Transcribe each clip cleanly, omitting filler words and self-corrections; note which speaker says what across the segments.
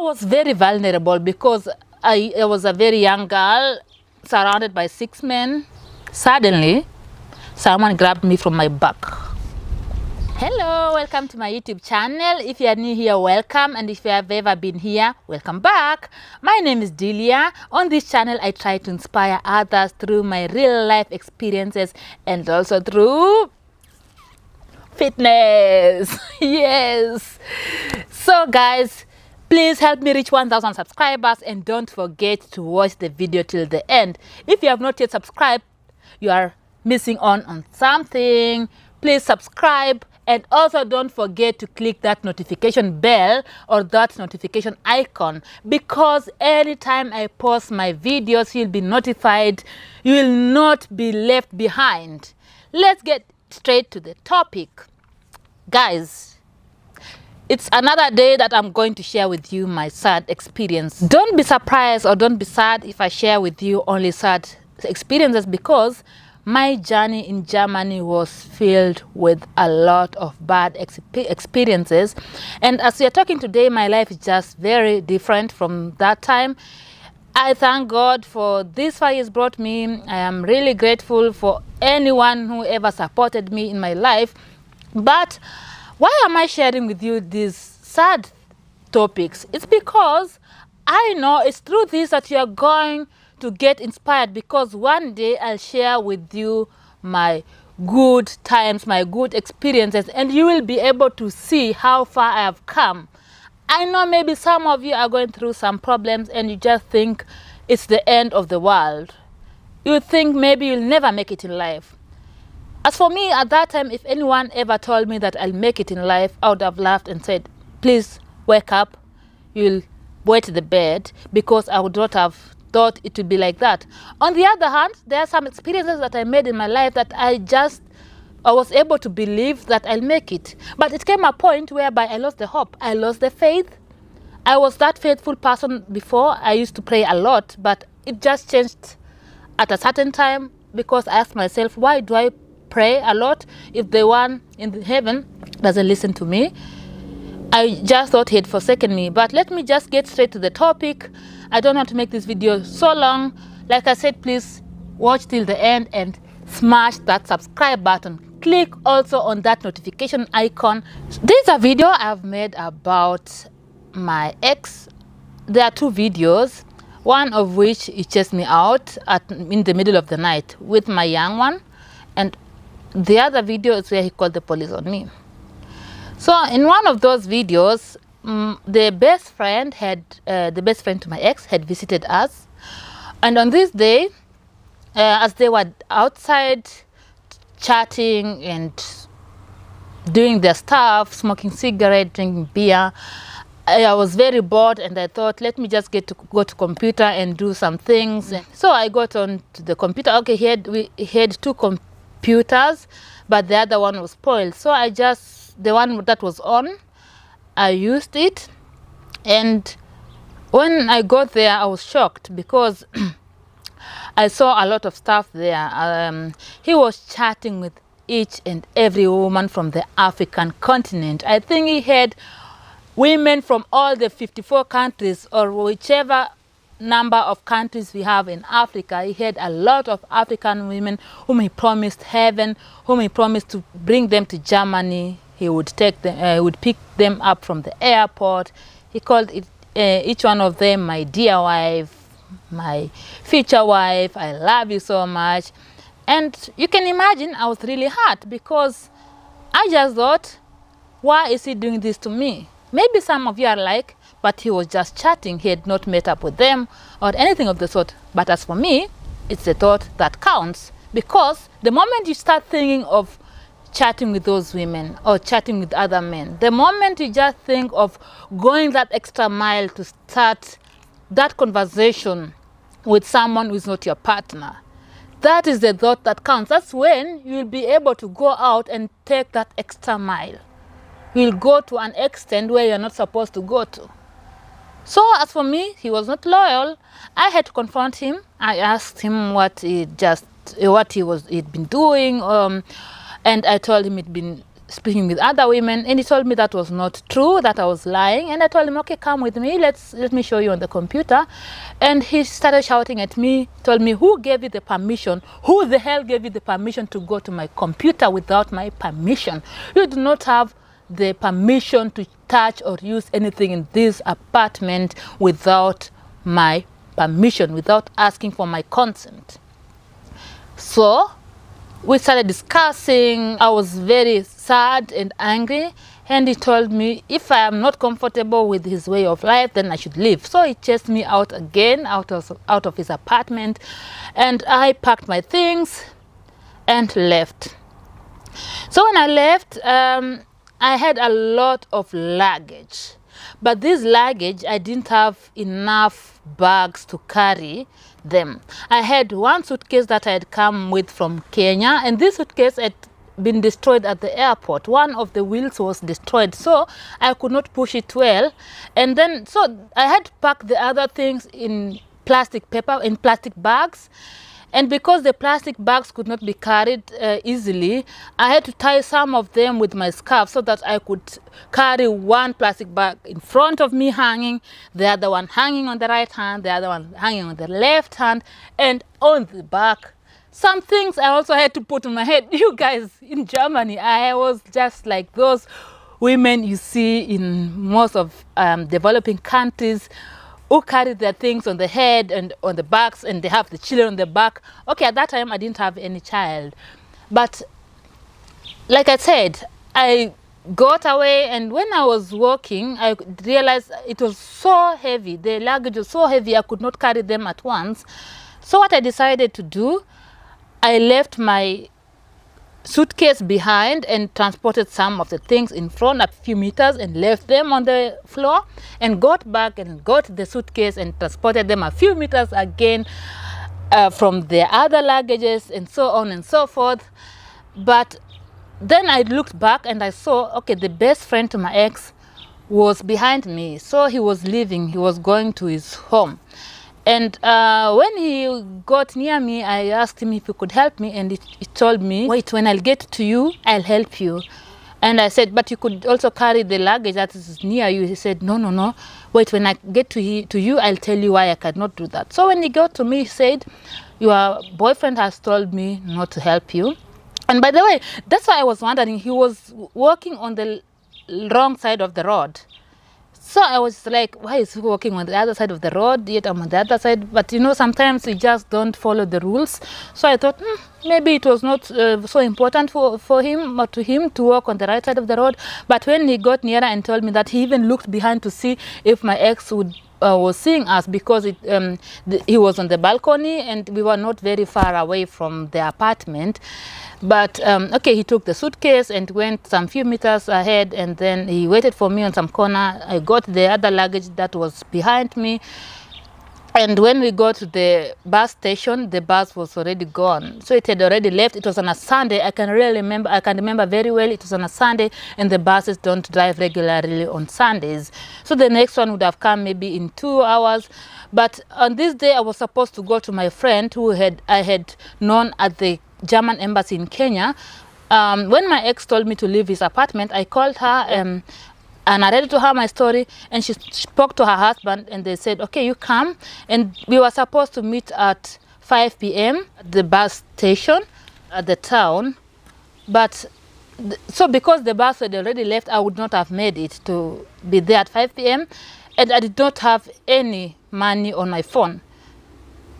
Speaker 1: was very vulnerable because I was a very young girl surrounded by 6 men. Suddenly, someone grabbed me from my back. Hello, welcome to my YouTube channel. If you are new here, welcome, and if you have ever been here, welcome back. My name is Delia. On this channel, I try to inspire others through my real life experiences and also through fitness. Yes. So guys, please help me reach 1,000 subscribers and don't forget to watch the video till the end. If you have not yet subscribed, you are missing on something. Please subscribe. And also don't forget to click that notification bell or that notification icon, because anytime I post my videos, you'll be notified. You will not be left behind. Let's get straight to the topic. Guys, it's another day that I'm going to share with you my sad experience. Don't be surprised or don't be sad if I share with you only sad experiences, because my journey in Germany was filled with a lot of bad experiences. And as we are talking today, my life is just very different from that time. I thank God for this far He's brought me. I am really grateful for anyone who ever supported me in my life. But why am I sharing with you these sad topics? It's because I know it's through this that you are going to get inspired, because one day I'll share with you my good times, my good experiences, and you will be able to see how far I have come. I know maybe some of you are going through some problems and you just think it's the end of the world. You think maybe you'll never make it in life. As for me, at that time, if anyone ever told me that I'll make it in life, I would have laughed and said, please wake up, you'll wet the bed, because I would not have thought it would be like that. On the other hand, there are some experiences that I made in my life that I was able to believe that I'll make it. But it came a point whereby I lost the hope. I lost the faith. I was that faithful person before. I used to pray a lot, but it just changed at a certain time, because I asked myself, why do I pray a lot if the one in heaven doesn't listen to me? I just thought He'd forsaken me. But let me just get straight to the topic. I don't want to make this video so long. Like I said, please watch till the end and smash that subscribe button. Click also on that notification icon. This is a video I've made about my ex. There are 2 videos, one of which he chased me out in the middle of the night with my young one, and the other video is where he called the police on me. So in one of those videos, the best friend to my ex had visited us, and on this day, as they were outside chatting and doing their stuff, smoking cigarette, drinking beer, I was very bored, and I thought, let me just go to computer and do some things. So I got on to the computer. Okay, he had 2 computers, but the other one was spoiled. So the one that was on, I used it, and when I got there, I was shocked because I saw a lot of stuff there. He was chatting with each and every woman from the African continent. I think he had women from all the 54 countries, or whichever number of countries we have in Africa. He had a lot of African women whom he promised heaven, whom he promised to bring them to Germany. He would take them, would pick them up from the airport. He called each one of them my dear wife, my future wife. I love you so much. And you can imagine I was really hurt, because I just thought, why is he doing this to me? Maybe some of you are like, but he was just chatting. He had not met up with them or anything of the sort. But as for me, it's the thought that counts, because the moment you start thinking of chatting with those women or chatting with other men, the moment you just think of going that extra mile to start that conversation with someone who is not your partner, that is the thought that counts. That's when you'll be able to go out and take that extra mile. You'll go to an extent where you're not supposed to go to. So as for me, he was not loyal. I had to confront him. I asked him what he'd been doing, and I told him he'd been speaking with other women, and he told me that was not true, that I was lying. And I told him, okay, come with me, let me show you on the computer. And he started shouting at me, told me, who gave you the permission? Who the hell gave you the permission to go to my computer without my permission? You do not have the permission to touch or use anything in this apartment without my permission, without asking for my consent. So we started discussing. I was very sad and angry, and he told me if I am not comfortable with his way of life, then I should leave. So he chased me out again, out of his apartment, and I packed my things and left. So when I left, I had a lot of luggage, but this luggage, I didn't have enough bags to carry them. I had one suitcase that I had come with from Kenya, and this suitcase had been destroyed at the airport. One of the wheels was destroyed, so I could not push it well. And then, so I had to pack the other things in plastic bags. And because the plastic bags could not be carried easily, I had to tie some of them with my scarf so that I could carry one plastic bag in front of me hanging, the other one hanging on the right hand, the other one hanging on the left hand, and on the back. Some things I also had to put on my head. You guys, in Germany, I was just like those women you see in most of developing countries, who carry their things on the head and on the backs, and they have the children on the back. Okay, at that time, I didn't have any child. But like I said, I got away, and when I was walking, I realized it was so heavy. The luggage was so heavy, I could not carry them at once. So what I decided to do, I left my suitcase behind and transported some of the things in front a few meters and left them on the floor, and got back and got the suitcase and transported them a few meters again from the other luggages, and so on and so forth. But then I looked back and I saw, okay, the best friend to my ex was behind me. So he was leaving, he was going to his home. And when he got near me, I asked him if he could help me, and he told me, wait, when I'll get to you, I'll help you. And I said, but you could also carry the luggage that is near you. He said, no, wait, when I get to you, I'll tell you why I cannot do that. So when he got to me, he said, your boyfriend has told me not to help you. And by the way, that's why I was wondering, he was walking on the wrong side of the road. So I was like, why is he walking on the other side of the road, yet I'm on the other side? But you know, sometimes we just don't follow the rules. So I thought, maybe it was not so important for him or to him to walk on the right side of the road. But when he got nearer and told me that, he even looked behind to see if my ex was seeing us, because he was on the balcony and we were not very far away from the apartment. But okay, he took the suitcase and went some few meters ahead, and then he waited for me on some corner. I got the other luggage that was behind me, and when we got to the bus station, the bus was already gone. So it had already left. It was on a Sunday. I can remember very well. It was on a Sunday, and the buses don't drive regularly on Sundays. So the next one would have come maybe in 2 hours. But on this day, I was supposed to go to my friend who I had known at the German embassy in Kenya. When my ex told me to leave his apartment, I called her and I narrated to her my story, and she spoke to her husband, and they said, okay, you come. And we were supposed to meet at 5 p.m. at the bus station at the town. But so because the bus had already left, I would not have made it to be there at 5 p.m. And I did not have any money on my phone.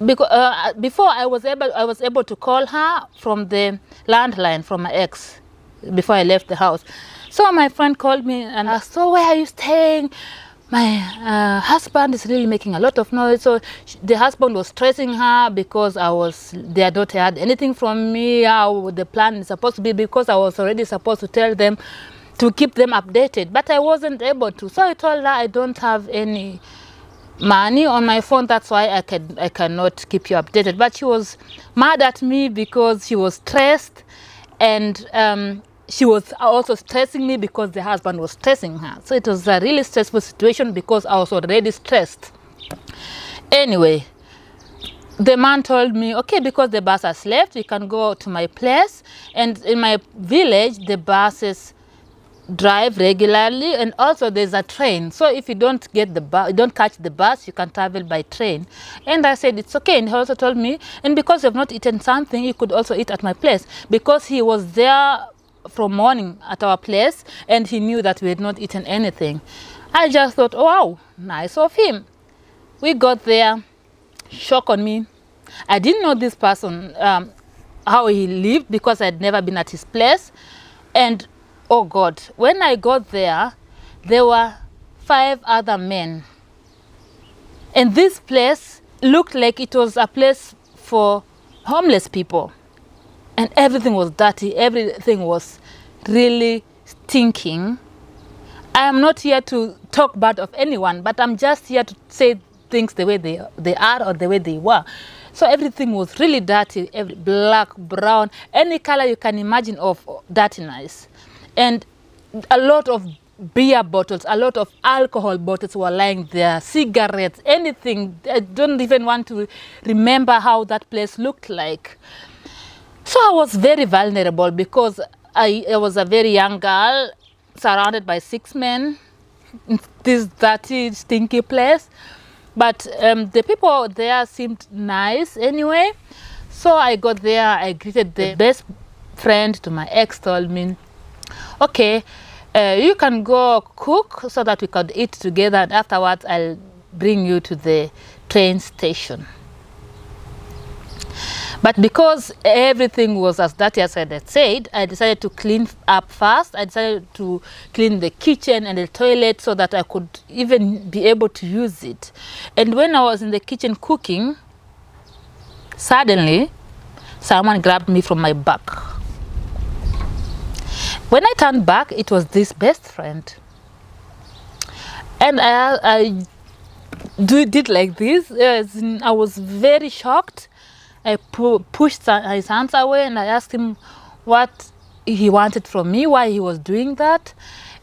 Speaker 1: Because before I was able to call her from the landline from my ex before I left the house. So my friend called me and asked, so where are you staying? My husband is really making a lot of noise. So the husband was stressing her because their daughter had anything from me, how the plan is supposed to be, because I was already supposed to tell them to keep them updated, but I wasn't able to. So I told her I don't have any money on my phone, that's why I cannot keep you updated. But she was mad at me because she was stressed, and she was also stressing me because the husband was stressing her. So it was a really stressful situation because I was already stressed. Anyway, the man told me, okay, because the bus has left, you can go to my place. And in my village, the buses drive regularly, and also there's a train. So if you don't get the bus, you don't catch the bus, you can travel by train. And I said, it's okay. And he also told me, and because you've not eaten something, you could also eat at my place. Because he was there from morning at our place, and he knew that we had not eaten anything. I just thought, oh, wow, nice of him. We got there. Shock on me. I didn't know this person, how he lived, because I'd never been at his place. And oh God, when I got there, there were 5 other men. And this place looked like it was a place for homeless people. And everything was dirty. Everything was really stinking. I am not here to talk bad of anyone, but I'm just here to say things the way they are or the way they were. So everything was really dirty, black, brown, any color you can imagine of dirtiness. And a lot of beer bottles, a lot of alcohol bottles were lying there, cigarettes, anything. I don't even want to remember how that place looked like. So I was very vulnerable because I was a very young girl surrounded by 6 men in this dirty, stinky place. But the people there seemed nice anyway. So I got there, I greeted the best friend to my ex, told me, okay, you can go cook so that we could eat together, and afterwards I'll bring you to the train station. But because everything was as dirty as I had said, I decided to clean up first. I decided to clean the kitchen and the toilet so that I could even be able to use it. And when I was in the kitchen cooking, suddenly someone grabbed me from my back. When I turned back, it was this best friend. And I did like this. I was very shocked. I pushed his hands away and I asked him what he wanted from me, why he was doing that.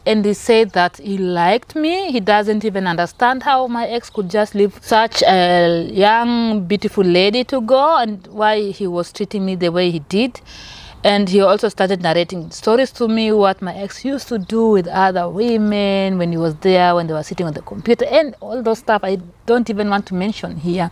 Speaker 1: And he said that he liked me. He doesn't even understand how my ex could just leave such a young, beautiful lady to go, and why he was treating me the way he did. And he also started narrating stories to me, what my ex used to do with other women when he was there, when they were sitting on the computer, and all those stuff I don't even want to mention here.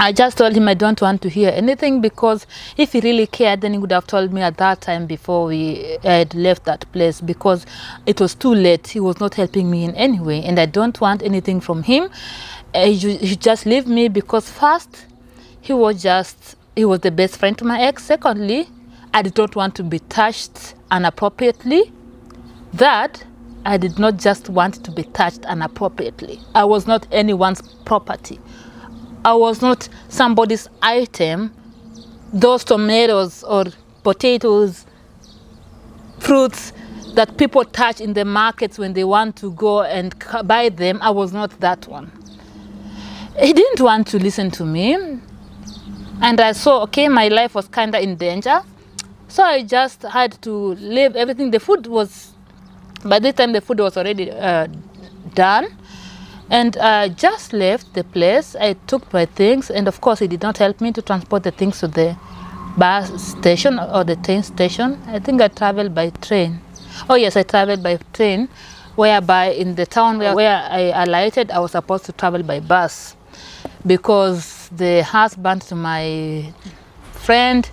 Speaker 1: I just told him I don't want to hear anything, because if he really cared, then he would have told me at that time before we had left that place, because it was too late. He was not helping me in any way, and I don't want anything from him. He just leave me, because first, he was the best friend to my ex. Secondly, I did not want to be touched inappropriately. That I did not just want to be touched inappropriately. I was not anyone's property. I was not somebody's item. Those tomatoes or potatoes, fruits that people touch in the markets when they want to go and buy them, I was not that one. He didn't want to listen to me. And I saw, okay, my life was kind of in danger. So I just had to leave everything. The food was, by this time the food was already done. And I just left the place. I took my things, and of course he did not help me to transport the things to the bus station or the train station. I think I traveled by train. Oh yes, I traveled by train, whereby in the town where I alighted, I was supposed to travel by bus, because the husband to my friend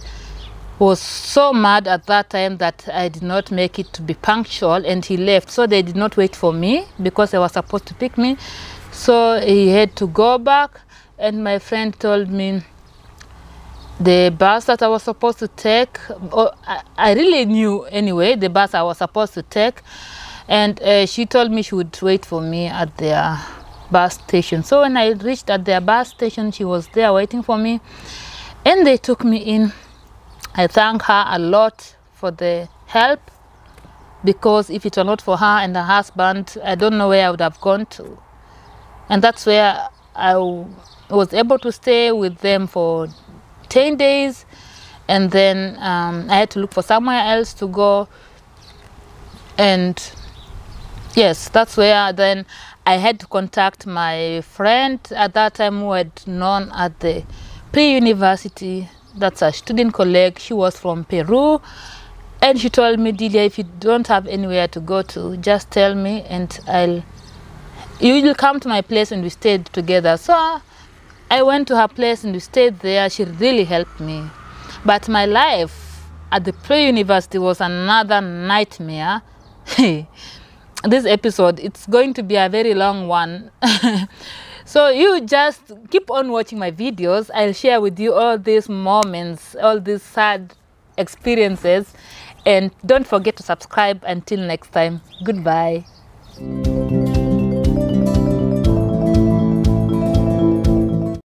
Speaker 1: was so mad at that time that I did not make it to be punctual, and he left. So they did not wait for me, because they were supposed to pick me. So he had to go back, and my friend told me the bus that I was supposed to take, I really knew anyway, the bus I was supposed to take, and she told me she would wait for me at their bus station. So when I reached at their bus station, she was there waiting for me, and they took me in. I thank her a lot for the help, because if it were not for her and her husband, I don't know where I would have gone to. And that's where I was able to stay with them for 10 days. And then I had to look for somewhere else to go. And yes, that's where then I had to contact my friend at that time, who had known at the pre-university. That's a student colleague. She was from Peru, and she told me, Delia, if you don't have anywhere to go to, just tell me and you will come to my place, and we stayed together. So I went to her place and we stayed there. She really helped me. But my life at the pre-university was another nightmare. This episode, it's going to be a very long one. So you just keep on watching my videos. I'll share with you all these moments, all these sad experiences. And don't forget to subscribe. Until next time, goodbye.